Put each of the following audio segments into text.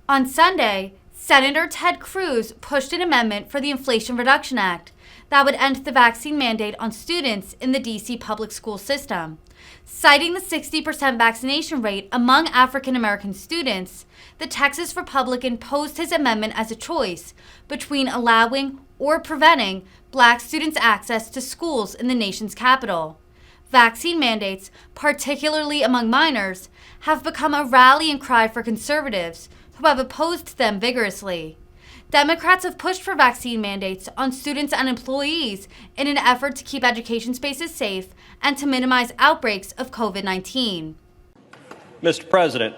On Sunday, Senator Ted Cruz pushed an amendment for the Inflation Reduction Act that would end the vaccine mandate on students in the D.C. public school system. Citing the 60% vaccination rate among African American students, the Texas Republican posed his amendment as a choice between allowing or preventing Black students' access to schools in the nation's capital. Vaccine mandates, particularly among minors, have become a rallying cry for conservatives who have opposed them vigorously. Democrats have pushed for vaccine mandates on students and employees in an effort to keep education spaces safe and to minimize outbreaks of COVID-19. Mr. President,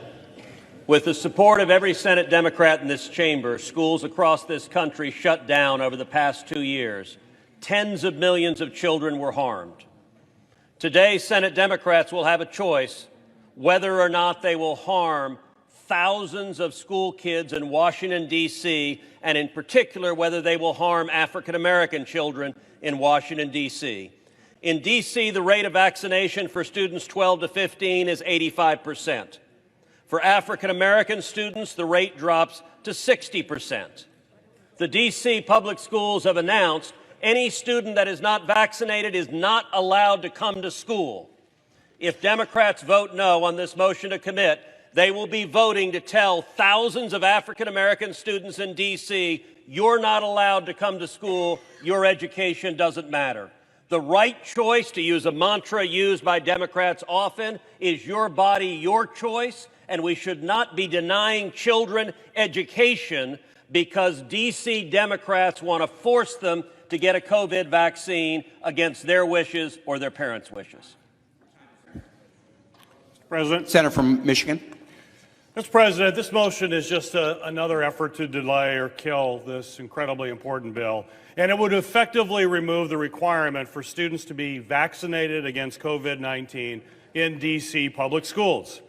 with the support of every Senate Democrat in this chamber, schools across this country shut down over the past 2 years. Tens of millions of children were harmed. Today, Senate Democrats will have a choice whether or not they will harm thousands of school kids in Washington, D.C., and in particular, whether they will harm African American children in Washington, D.C. In D.C., the rate of vaccination for students 12 to 15 is 85%. For African American students, the rate drops to 60%. The D.C. public schools have announced any student that is not vaccinated is not allowed to come to school. If Democrats vote no on this motion to commit, they will be voting to tell thousands of African American students in D.C., you're not allowed to come to school, your education doesn't matter. The right choice, to use a mantra used by Democrats often, is your body, your choice, and we should not be denying children education because D.C. Democrats want to force them to get a COVID vaccine against their wishes or their parents' wishes. President. Senator from Michigan. Mr. President, this motion is just another effort to delay or kill this incredibly important bill, and it would effectively remove the requirement for students to be vaccinated against COVID-19 in D.C. public schools.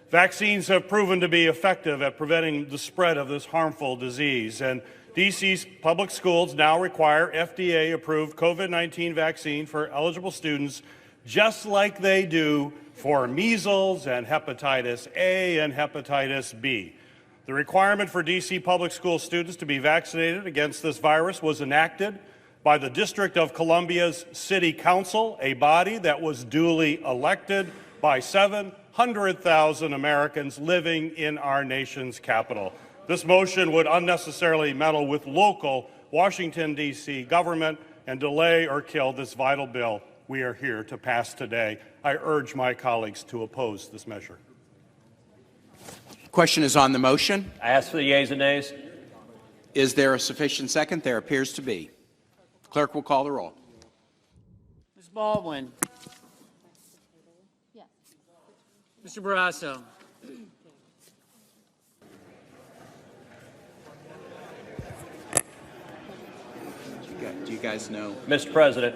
Vaccines have proven to be effective at preventing the spread of this harmful disease, and D.C.'s public schools now require FDA-approved COVID-19 vaccine for eligible students, just like they do for measles and hepatitis A and hepatitis B. The requirement for D.C. public school students to be vaccinated against this virus was enacted by the District of Columbia's City Council, a body that was duly elected by 700,000 Americans living in our nation's capital. This motion would unnecessarily meddle with local Washington, D.C. government and delay or kill this vital bill we are here to pass today. I urge my colleagues to oppose this measure. Question is on the motion. I ask for the yeas and nays. Is there a sufficient second? There appears to be. Clerk will call the roll. Ms. Baldwin. Yes. Mr. Barrasso. Do you guys know? Mr. President.